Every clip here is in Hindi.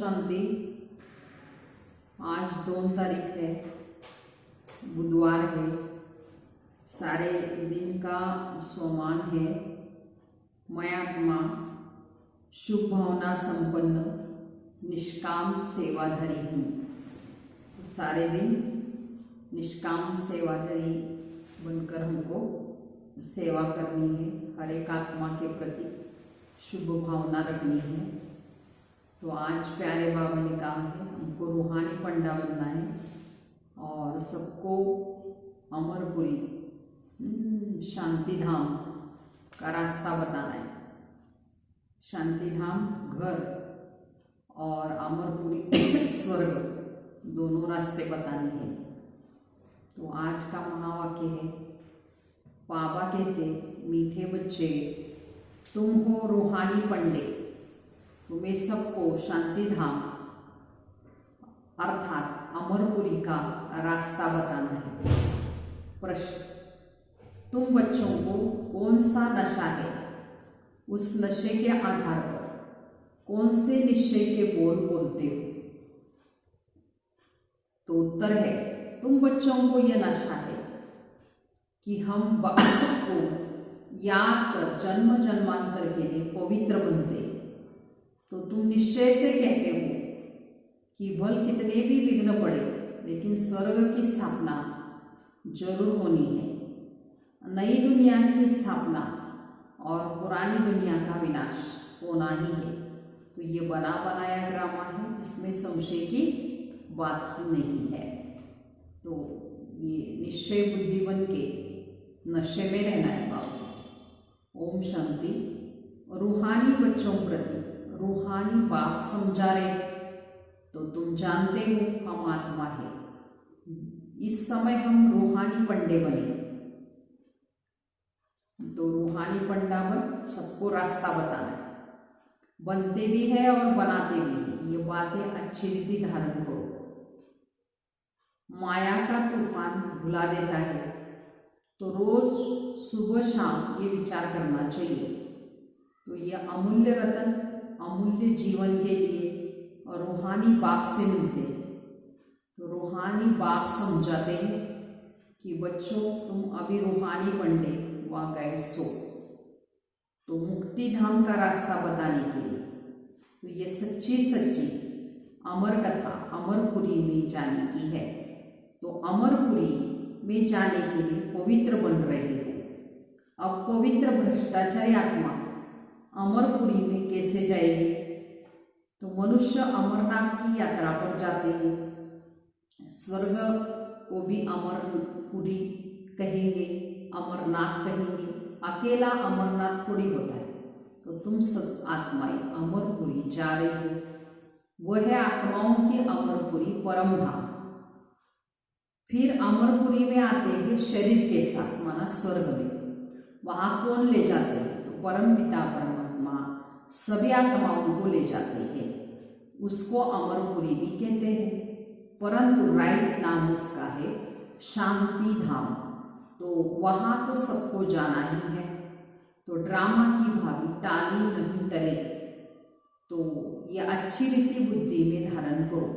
शांति। आज 2 तारीख है, बुधवार है। सारे दिन का सोमान है। मैं आत्मा शुभ भावना संपन्न निष्काम सेवाधारी हूँ। तो सारे दिन निष्काम सेवाधारी बनकर हमको सेवा करनी है। हर एक आत्मा के प्रति शुभ भावना रखनी है। तो आज प्यारे बाबा ने कहा है हमको रूहानी पंडा बनना है और सबको अमरपुरी शांति धाम का रास्ता बताना है। शांति धाम घर और अमरपुरी स्वर्ग दोनों रास्ते बताने हैं। तो आज का महावाक्य है, बाबा कहते मीठे बच्चे तुम हो रूहानी पंडे, तुम्हें सबको शांति धाम अर्थात अमरपुरी का रास्ता बताना है। प्रश्न, तुम बच्चों को कौन सा नशा है, उस नशे के आधार पर कौन से निश्चय के बोल बोलते हो? तो उत्तर है, तुम बच्चों को यह नशा है कि हम बाबा को याद कर जन्म जन्मांतर के लिए पवित्र बनते। तो तुम निश्चय से कहते हो कि भल कितने भी विघ्न पड़े लेकिन स्वर्ग की स्थापना जरूर होनी है। नई दुनिया की स्थापना और पुरानी दुनिया का विनाश होना ही है। तो ये बना बनाया ड्रामा है, इसमें संशय की बात ही नहीं है। तो ये निश्चय बुद्धि बन के नशे में रहना है बाबा। ओम शांति। रूहानी बच्चों प्रति रूहानी बाप समझा रहे, तो तुम जानते हो हम आत्मा है। इस समय हम रूहानी पंडे बने। तो रूहानी पंडा बन सबको रास्ता बताना है। बनते भी है और बनाते भी है। ये बातें अच्छी रीति धारण करो। माया का तूफान भुला देता है। तो रोज सुबह शाम ये विचार करना चाहिए। तो ये अमूल्य रतन अमूल्य जीवन के लिए और रूहानी बाप से मिलते हैं। तो रूहानी बाप समझाते हैं कि बच्चों तुम अभी रूहानी पंडे व गाइड्स हो। तो मुक्ति धाम का रास्ता बताने के लिए तो ये सच्ची सच्ची अमर कथा अमरपुरी में जाने की है। तो अमरपुरी में जाने के लिए पवित्र बन रहे हो। अब पवित्र भ्रष्टाचारी आत्मा अमरपुरी में कैसे जाएगी? तो मनुष्य अमरनाथ की यात्रा पर जाते हैं। स्वर्ग को भी अमरपुरी कहेंगे, अमरनाथ कहेंगे। अकेला अमरनाथ थोड़ी होता है। तो तुम सब आत्माएं अमरपुरी जा रही हो। वह है आत्माओं की अमरपुरी परम धाम। फिर अमरपुरी में आते हैं शरीर के साथ, माना स्वर्ग में। वहां कौन ले जाते हैं? तो परम पिता परमात्मा सभी आत्माओं को ले जाते हैं। उसको अमरपुरी भी कहते हैं, परंतु राइट नाम उसका है शांति धाम। तो वहां तो सबको जाना ही है। तो ड्रामा की भावी टाली नहीं टले। तो ये अच्छी रीति बुद्धि में धारण करो।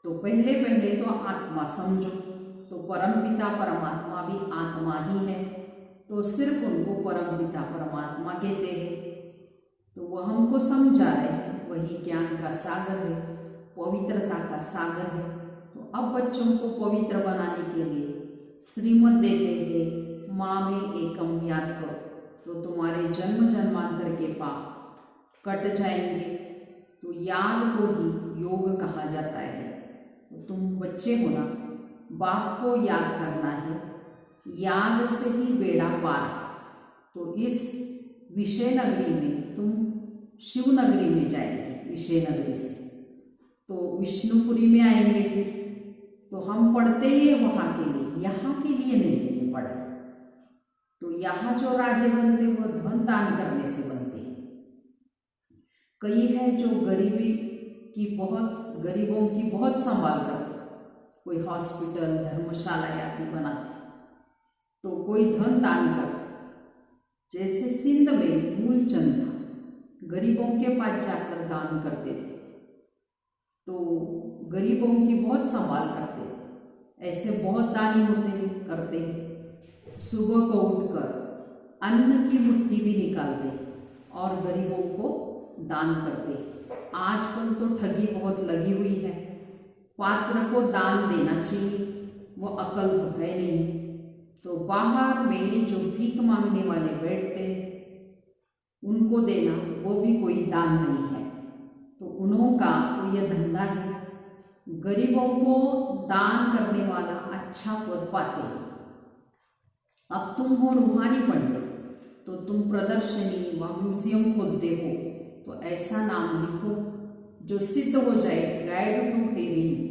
तो पहले पहले तो आत्मा समझो। तो परमपिता परमात्मा भी आत्मा ही है। तो सिर्फ उनको परमपिता परमात्मा कहते हैं। तो वह हमको समझा रहे हैं, वही ज्ञान का सागर है, पवित्रता का सागर है। तो अब बच्चों को पवित्र बनाने के लिए श्रीमद् देते हैं, माँ में एकम याद करो। तो तुम्हारे जन्म जन्मांतर के पाप कट जाएंगे। तो याद को ही योग कहा जाता है। तो तुम बच्चे हो ना, बाप को याद करना है। याद से ही बेड़ा पार। तो इस विषय नगरी में तुम शिव नगरी में जाएंगे। विषय नगरी से तो विष्णुपुरी में आएंगे। फिर तो हम पढ़ते ही है वहाँ के लिए, यहाँ के लिए नहीं है पढ़े। तो यहाँ जो राजे बनते वो धन दान करने से बनते हैं। कई है जो गरीबों की बहुत संभाल करते, कोई हॉस्पिटल धर्मशाला आदि बनाते। तो कोई धन दान करते। जैसे सिंध में मूलचंद था, गरीबों के पास जाकर दान करते थे। तो गरीबों की बहुत संभाल करते हैं। ऐसे बहुत दानी होते हैं, करते हैं। सुबह को उठकर अन्न की मुट्ठी भी निकालते और गरीबों को दान करते। आजकल तो ठगी बहुत लगी हुई है। पात्र को दान देना चाहिए, वो अकल तो है नहीं। तो बाहर में जो भीख मांगने वाले बैठते हैं उनको देना, वो भी कोई दान नहीं है। तो उन्हों का तो यह धंधा है। गरीबों को दान करने वाला अच्छा पद पाते हैं। अब तुम हो रूहानी पंडित, तो तुम प्रदर्शनी व म्यूजियम खोलते हो, तो ऐसा नाम लिखो जो सिद्ध हो जाए गाइड टू हेवन।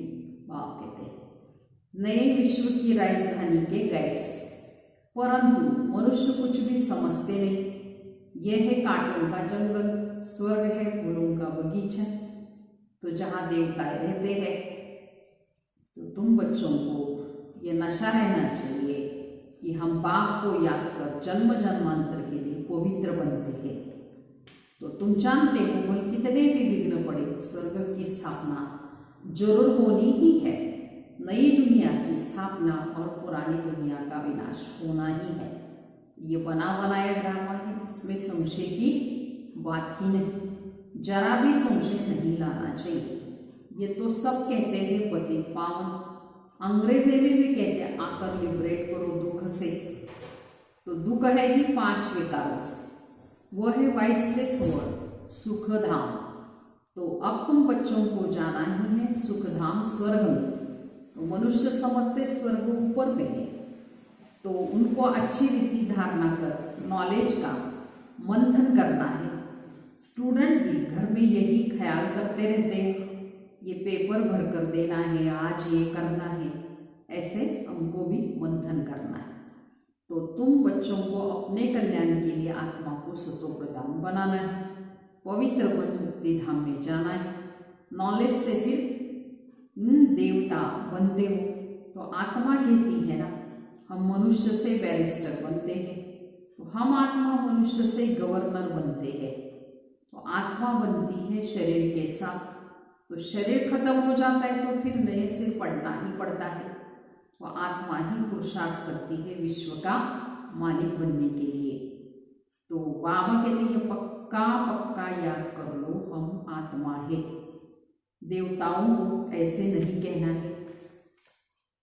बाप कहते हैं नए विश्व की राजधानी के गाइड्स। परंतु मनुष्य कुछ भी समझते नहीं। यह है कांटों का जंगल, स्वर्ग है फूलों का बगीचा। तो जहाँ देवताएं रहते हैं, तो तुम बच्चों को ये नशा रहना चाहिए कि हम बाप को याद कर जन्म जन्मांतर के लिए पवित्र बनते हैं। तो तुम जानते हो बोल कितने भी विघ्न पड़े, स्वर्ग की स्थापना जरूर होनी ही है। नई दुनिया की स्थापना और पुरानी दुनिया का विनाश होना ही है। ये बना बनाया ड्रामा है, इसमें संशय की बात ही नहीं। जरा भी संशय नहीं लाना चाहिए। ये तो सब कहते हैं पति पावन, अंग्रेजी में भी कहते हैं आकर लिबरेट करो दुख से। तो दुख है कि 5 विकारों से, वह है वाइसलेस वर्ड, सुखधाम। तो अब तुम बच्चों को जाना ही है सुखधाम स्वर्ग में। तो मनुष्य समझते स्वर्ग ऊपर में है, तो उनको अच्छी रीति धारणा कर नॉलेज का मंथन करना है। स्टूडेंट भी घर में यही ख्याल करते रहते हैं, ये पेपर भर कर देना है, आज ये करना है, ऐसे हमको भी मंथन करना है। तो तुम बच्चों को अपने कल्याण के लिए आत्मा को सतो प्रधान बनाना है, पवित्र बन मुक्ति धाम में जाना है। नॉलेज से फिर देवता बनते हो। तो आत्मा कहती है ना, हम मनुष्य से बैरिस्टर बनते हैं, तो हम आत्मा मनुष्य से गवर्नर बनते हैं। तो आत्मा बनती है शरीर के साथ। तो शरीर खत्म हो जाता है तो फिर नए से पढ़ना ही पड़ता है। तो आत्मा ही पुरुषार्थ करती है विश्व का मालिक बनने के लिए। तो बाबा कहते हैं पक्का पक्का याद कर लो, हम आत्मा है। देवताओं को ऐसे नहीं कहना है,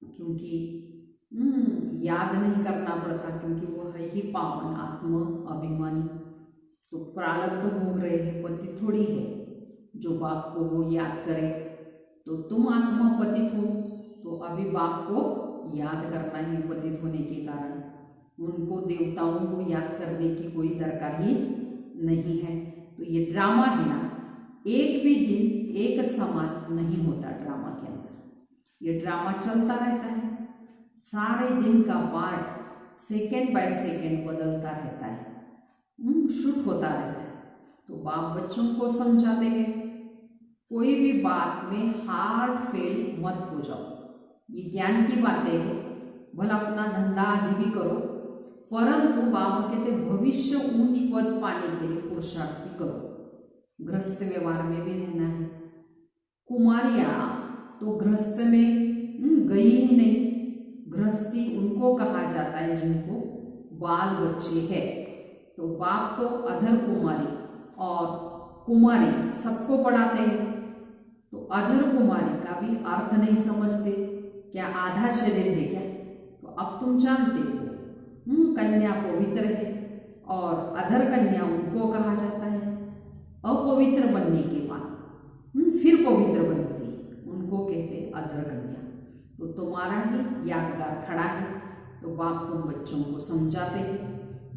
क्योंकि याद नहीं करना पड़ता, क्योंकि वो है ही पावन आत्मा अभिमानी। तो प्रारब्ध भोग रहे हैं, पति थोड़ी है जो बाप को वो याद करे। तो तुम आत्मा पतित हो, तो अभी बाप को याद करना है। पतित होने के कारण उनको देवताओं को याद करने की कोई दरकार ही नहीं है। तो ये ड्रामा है ना, एक भी दिन एक समान नहीं होता ड्रामा के अंदर। ये ड्रामा चलता रहता है, सारे दिन का पार्ट सेकेंड बाय सेकेंड बदलता रहता है, शूट होता रहता है। तो बाप बच्चों को समझाते हैं कोई भी बात में हार्ड फेल मत हो जाओ। ये ज्ञान की बातें है, भला अपना धंधा आदि भी करो, परंतु बाबा कहते भविष्य ऊंच पद पाने के लिए पुरुषार्थ भी करो। गृहस्थ व्यवहार में भी रहना है। कुमारियां तो गृहस्थ में गई ही नहीं। गृहस्थी उनको कहा जाता है जिनको बाल बच्चे है। तो बाप तो अधर कुमारी और कुमारी सबको पढ़ाते हैं। तो अधर कुमारी का भी अर्थ नहीं समझते, क्या आधा शरीर है क्या? तो अब तुम जानते हो कन्या पवित्र है और अधर कन्या उनको कहा जाता है। अपवित्र बनने के बाद फिर पवित्र बनती, उनको कहते अधर कन्या। तो तुम्हारा ही यादगार खड़ा है। तो बाप तुम बच्चों को समझाते हैं,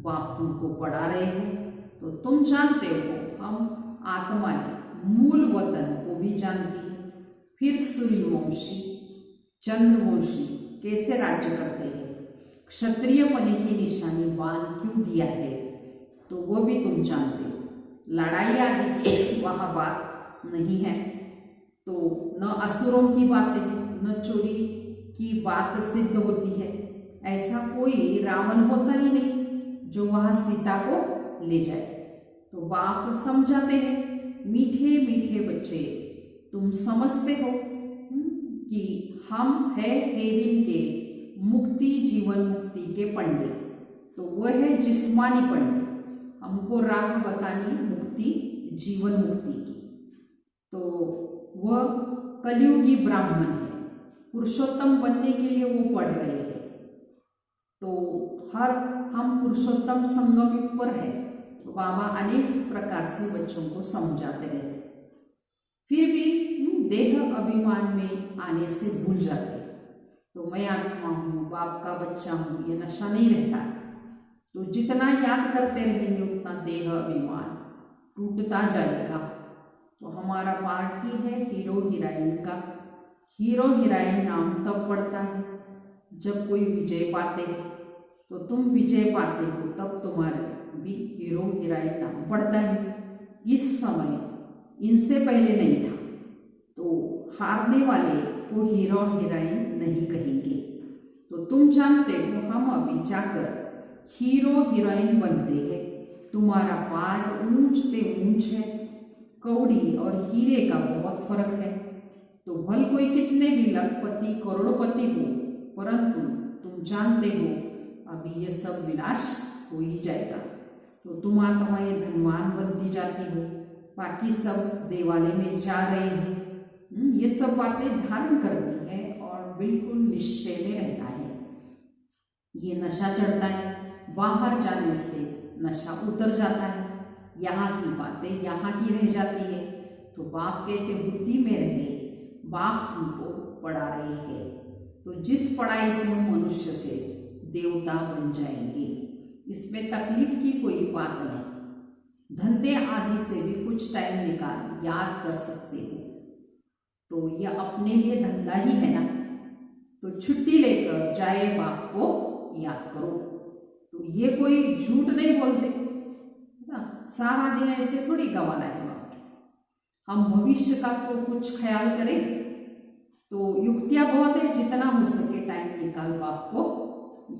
बाप तुमको पढ़ा रहे हैं। तो तुम जानते हो हम आत्मा मूल वतन को भी जानती है। फिर सूर्यवंशी चंद्रवंशी कैसे राज्य करते हैं, क्षत्रिय पने की निशानी बाण क्यों दिया है, तो वो भी तुम जानते हो। लड़ाई आदि की वहाँ बात नहीं है। तो न असुरों की बातें हैं, न चोरी की बात सिद्ध होती है। ऐसा कोई रावण होता ही नहीं जो वहाँ सीता को ले जाए। तो बाप समझाते हैं मीठे मीठे बच्चे, तुम समझते हो कि हम है हेविन के मुक्ति जीवन मुक्ति के पंडित। तो वह है जिस्मानी पंडित, हमको राह बतानी मुक्ति जीवन मुक्ति की। तो वह कलयुगी ब्राह्मण है, पुरुषोत्तम बनने के लिए वो पढ़ रहे हैं। तो हम पुरुषोत्तम संगम युग पर है। तो बाबा अनेक प्रकार से बच्चों को समझाते रहते, फिर भी देह अभिमान में आने से भूल जाते। तो मैं आत्मा हूँ, बाप का बच्चा हूँ, ये नशा नहीं रहता। तो जितना याद करते रहेंगे उतना देह अभिमान टूटता जाएगा। तो हमारा पार्ट ही है हीरो हीरोइन का। हीरो हीरोइन नाम तब पड़ता है जब कोई विजय पाते हैं। तो तुम विजय पाते हो तब तुम्हारे भी हीरो हीरोइन नाम पड़ता है। इस समय इनसे पहले नहीं था। तो हारने वाले को हीरो हीरोइन नहीं कहेंगे। तो तुम जानते हो हम अभी जाकर हीरो हीरोइन बनते हैं। तुम्हारा पार्ट ऊंच से ऊंच है। कौड़ी और हीरे का बहुत फर्क है। तो भल कोई कितने भी लखपति करोड़पति हो, परंतु तुम जानते हो अभी ये सब विनाश हो ही जाएगा। तो तुम आत्माएं धनवान बनती जाती हो, बाकी सब देवालय में जा रहे हैं। ये सब बातें धारण करनी है और बिल्कुल निश्चय में रहना है। ये नशा चढ़ता है, बाहर जाने से नशा उतर जाता है। यहाँ की बातें यहाँ ही रह जाती है। तो बाप कहते बुद्धि में रहे, बाप हमको पढ़ा रहे हैं। तो जिस पढ़ाई से हम मनुष्य से देवता बन जाएंगे, इसमें तकलीफ की कोई बात नहीं। धंधे आदि से भी कुछ टाइम निकाल याद कर सकते हो। तो यह अपने लिए धंधा ही है ना। तो छुट्टी लेकर जाए बाप को याद करो। तो ये कोई झूठ नहीं बोलते ना, सारा दिन ऐसे थोड़ी गंवाना है बाप। हम भविष्य का तो कुछ ख्याल करें। तो युक्तियां बहुत है, जितना हो सके टाइम निकाल बाप को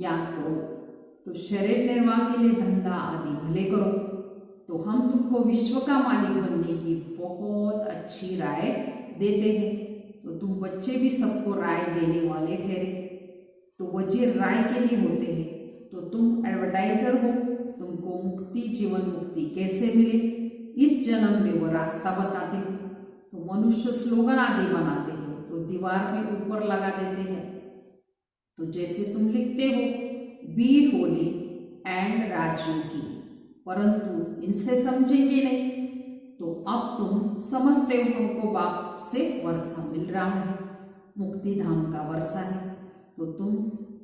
याद करो। तो शरीर निर्वाह के लिए धंधा आदि भले करो। तो हम तुमको विश्व का मालिक बनने की बहुत अच्छी राय देते हैं। तो तुम बच्चे भी सबको राय देने वाले ठहरे। तो वजीर राय के लिए होते हैं। तो तुम एडवर्टाइजर हो, तुमको मुक्ति जीवन मुक्ति कैसे मिले इस जन्म में वो रास्ता बताते हैं। तो मनुष्य स्लोगन आदि बनाते हैं, तो दीवार में ऊपर लगा देते हैं। तो जैसे तुम लिखते हो बी होली एंड राजू की, परंतु इनसे समझेंगे नहीं। तो अब तुम समझते हो तुमको बाप से वर्षा मिल रहा है, मुक्ति धाम का वर्षा है। तो तुम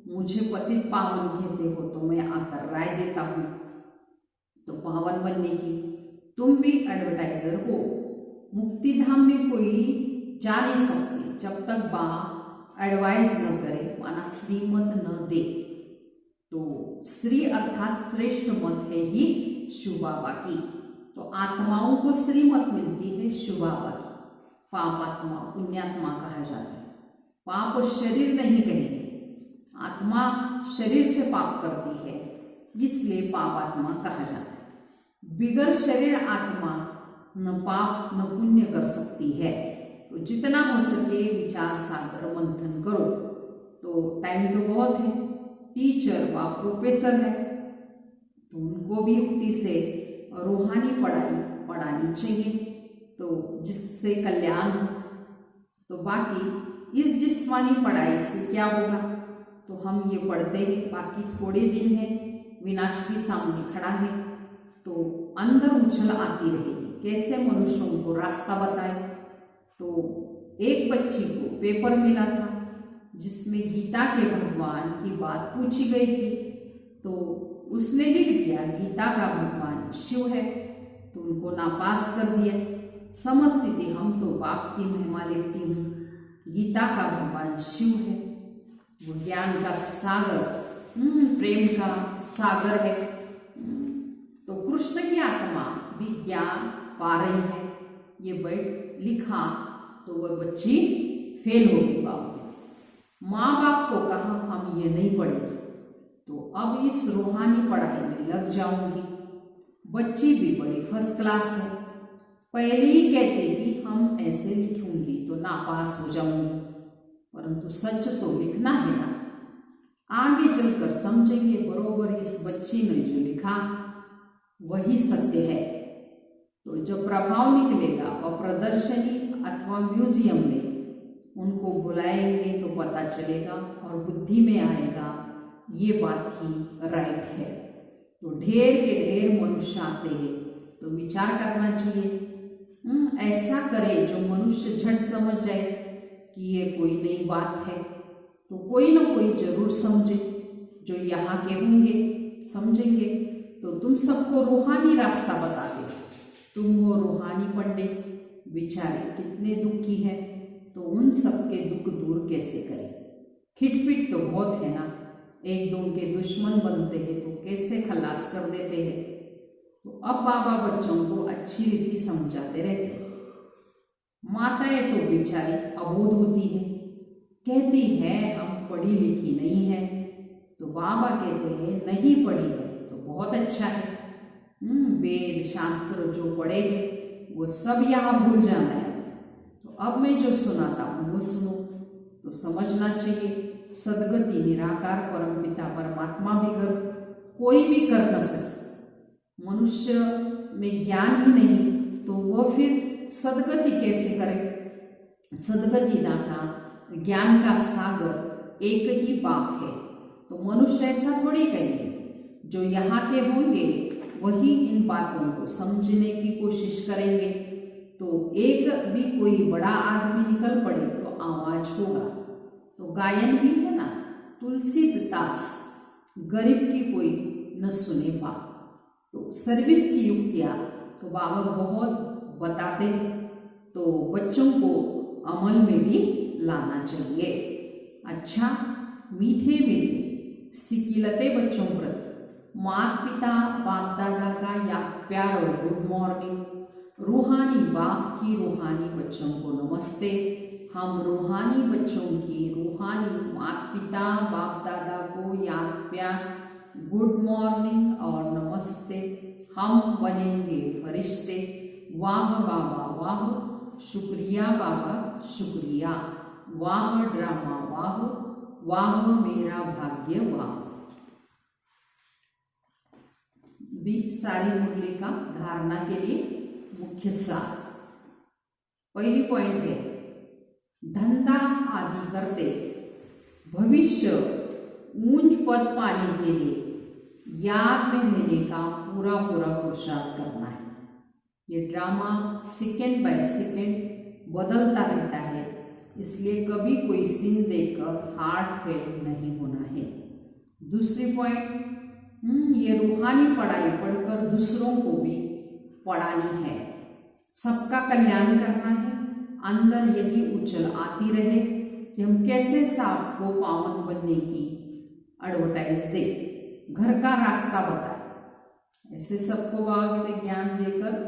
मुझे पतित पावन कहते हो, तो मैं आकर राय देता हूँ तो पावन बनने की। तुम भी एडवर्टाइजर हो। मुक्ति धाम में कोई जा नहीं सकते जब तक बाप एडवाइस न करे, माना श्रीमत न दे। तो श्री अर्थात श्रेष्ठ मत है ही शिव बाबा की। तो आत्माओं को श्रीमत मिलती है शिव बाबा की। पाप आत्मा पुण्यात्मा कहा जाता है। पाप शरीर नहीं कहेंगे, आत्मा शरीर से पाप करती है, इसलिए पाप आत्मा कहा जाता है। बिगर शरीर आत्मा न पाप न पुण्य कर सकती है। तो जितना हो सके विचार सागर मंथन करो। तो टाइम तो बहुत है। टीचर व प्रोफेसर है, तो उनको भी युक्ति से रूहानी पढ़ाई पढ़ानी चाहिए, तो जिससे कल्याण हो। तो बाकी इस जिस्मानी पढ़ाई से क्या होगा? तो हम ये पढ़ते हैं, बाकी थोड़े दिन है, विनाश भी सामने खड़ा है। तो अंदर उछल आती रहेगी, कैसे मनुष्यों को रास्ता बताए। तो एक बच्ची को पेपर मिला था जिसमें गीता के भगवान की बात पूछी गई थी। तो उसने लिख दिया गीता का भगवान शिव है, तो उनको नापास कर दिया। समझती थी हम तो बाप की महिमा लिखती हूँ, गीता का भगवान शिव है, वो ज्ञान का सागर, प्रेम का सागर है। तो कृष्ण की आत्मा भी ज्ञान पा रही है। ये बैठ लिखा तो वह बच्ची फेल होगी। बाप माँ बाप को कहा हम ये नहीं पढ़ेंगे, तो अब इस रूहानी पढ़ाई में लग जाऊंगी। बच्ची भी बड़ी फर्स्ट क्लास है, पहले ही कहती थी हम ऐसे लिखूंगी तो नापास हो जाऊंगी, परंतु सच तो लिखना है ना। आगे चलकर समझेंगे बरोबर इस बच्ची ने जो लिखा वही सत्य है। तो जो प्रभाव निकलेगा वह प्रदर्शनी अथवा म्यूजियम में उनको बुलाएंगे तो पता चलेगा और बुद्धि में आएगा ये बात ही राइट है। तो ढेर के ढेर मनुष्य आते हैं तो विचार करना चाहिए, ऐसा करे जो मनुष्य झट समझ जाए कि ये कोई नई बात है। तो कोई ना कोई जरूर समझे, जो यहाँ के होंगे समझेंगे तो तुम सबको रूहानी रास्ता बता दे। तुम हो रूहानी पंडित, बेचारे कितने दुखी हैं, तो उन सबके दुख दूर कैसे करें। खिटपिट तो बहुत है ना, एक दो उनके दुश्मन बनते हैं तो कैसे खलास कर देते हैं। तो अब बाबा बच्चों को अच्छी रीति समझाते रहते हैं। माताएं तो बेचारी अबोध होती हैं, कहती है हम पढ़ी लिखी नहीं है। तो बाबा कहते हैं नहीं पढ़ी है तो बहुत अच्छा है। वेद शास्त्र जो पढ़ेंगे वो सब यहाँ भूल जाना है। तो अब मैं जो सुनाता हूँ वो सुनो तो समझना चाहिए। सदगति निराकार परमपिता परमात्मा भी कर कोई भी कर न सके। मनुष्य में ज्ञान ही नहीं तो वह फिर सदगति कैसे करे। सदगति दाता ज्ञान का सागर एक ही बाप है। तो मनुष्य ऐसा थोड़ी करेंगे, जो यहाँ के होंगे वही इन बातों को समझने की कोशिश करेंगे। तो एक भी कोई बड़ा आदमी निकल पड़े तो आवाज होगा। तो गायन भी है ना, तुलसीदास गरीब की कोई न सुने बात। तो सर्विस की युक्तियाँ तो बाबा बहुत बताते हैं, तो बच्चों को अमल में भी लाना चाहिए। अच्छा, मीठे मीठे सिकिलते बच्चों प्रति माता पिता बाप दादा का या प्यार और गुड मॉर्निंग। रूहानी बाप की रूहानी बच्चों को नमस्ते। हम रूहानी बच्चों की रूहानी माता पिता बाप दादा को याद प्यार गुड मॉर्निंग और नमस्ते। हम बनेंगे फरिश्ते। वाह बाबा वाह, शुक्रिया बाबा शुक्रिया। वाह ड्रामा वाह, वाह मेरा भाग्य वाह। भी सारी मुरली का धारणा के लिए मुख्य सार। पहली पॉइंट है धंधा आदि करते भविष्य ऊंच पद पाने के लिए याद में लेने का पूरा पुरुषार्थ करना है। ये ड्रामा सेकेंड बाय सेकेंड बदलता रहता है, इसलिए कभी कोई सीन देखकर हार्ट फेल नहीं होना है। दूसरी पॉइंट, ये रूहानी पढ़ाई पढ़कर दूसरों को भी पढ़ानी है। सबका कल्याण करना है। अंदर यही उछल आती रहे कि हम कैसे सांप को पावन बनने की एडवर्टाइज दें, घर का रास्ता बताए। ऐसे सबको बाबा ज्ञान देकर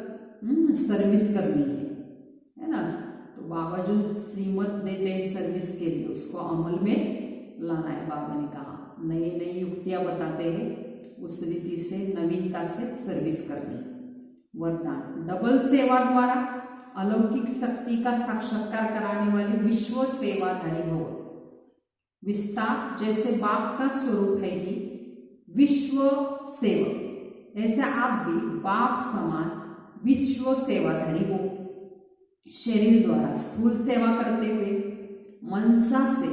सर्विस करनी है ना। तो बाबा जो श्रीमत देते हैं सर्विस के लिए उसको अमल में लाना है। बाबा ने कहा नई नई युक्तियाँ बताते हैं, उस रीति से नवीनता से सर्विस करनी। वरदान डबल सेवा द्वारा अलौकिक शक्ति का साक्षात्कार कराने वाले विश्व सेवाधारी भव। विस्तार जैसे बाप का स्वरूप है कि विश्व सेवक, ऐसे आप भी बाप समान विश्व सेवाधारी हो। शरीर द्वारा स्थूल सेवा करते हुए मनसा से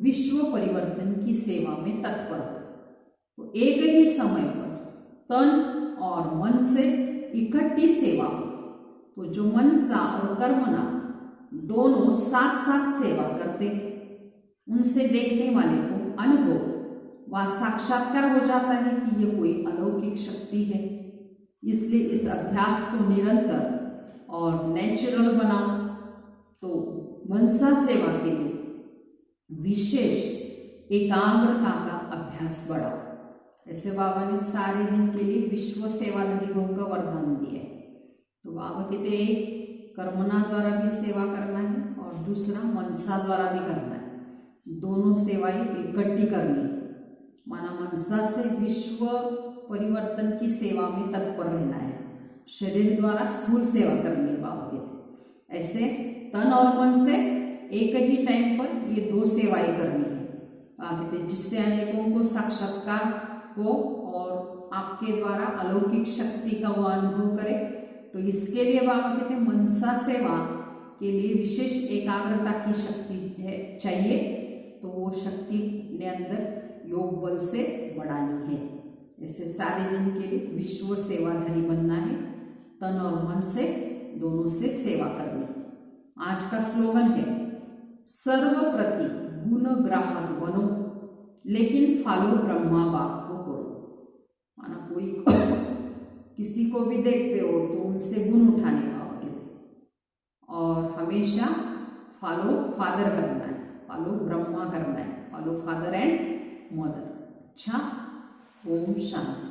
विश्व परिवर्तन की सेवा में तत्पर हो। तो एक ही समय पर तन और मन से इकट्ठी सेवा हो। तो जो मनसा और कर्मना दोनों साथ साथ सेवा करते हैं, उनसे देखने वाले को अनुभव व साक्षात्कार हो जाता है कि ये कोई अलौकिक शक्ति है। इसलिए इस अभ्यास को निरंतर और नेचुरल बनाओ। तो मनसा सेवा के लिए विशेष एकाग्रता का अभ्यास बढ़ाओ। ऐसे बाबा ने सारे दिन के लिए विश्व सेवाधारी भव का वरदान दिया है। तो बाबा कहते एक कर्मना द्वारा भी सेवा करना है और दूसरा मनसा द्वारा भी करना है। दोनों सेवाएं इकट्ठी करनी है। माना मनसा से विश्व परिवर्तन की सेवा में तत्पर रहना है शरीर द्वारा स्थूल सेवा करनी है बाबा कहते। ऐसे तन और मन से एक ही टाइम पर ये दो सेवाएं करनी है बाबा कहते, जिससे अनेकों को साक्षात्कार हो और आपके द्वारा अलौकिक शक्ति का वो अनुभव करे। तो इसके लिए बाबा कहते हैं मनसा सेवा के लिए विशेष एकाग्रता की शक्ति है चाहिए। तो वो शक्ति ने अंदर योग बल से बढ़ानी है। ऐसे सारे दिन के लिए विश्व सेवाधारी बनना है, तन और मन से दोनों से सेवा करनी। आज का स्लोगन है सर्वप्रति गुण ग्राहक बनो, लेकिन फॉलो ब्रह्मा बाप को करो। माना कोई किसी को भी देखते हो तो उनसे गुण उठाने बाबा कहते, और हमेशा फॉलो फादर करना है, फॉलो ब्रह्मा करना है, फॉलो फादर एंड मदर। अच्छा, ओम शांति।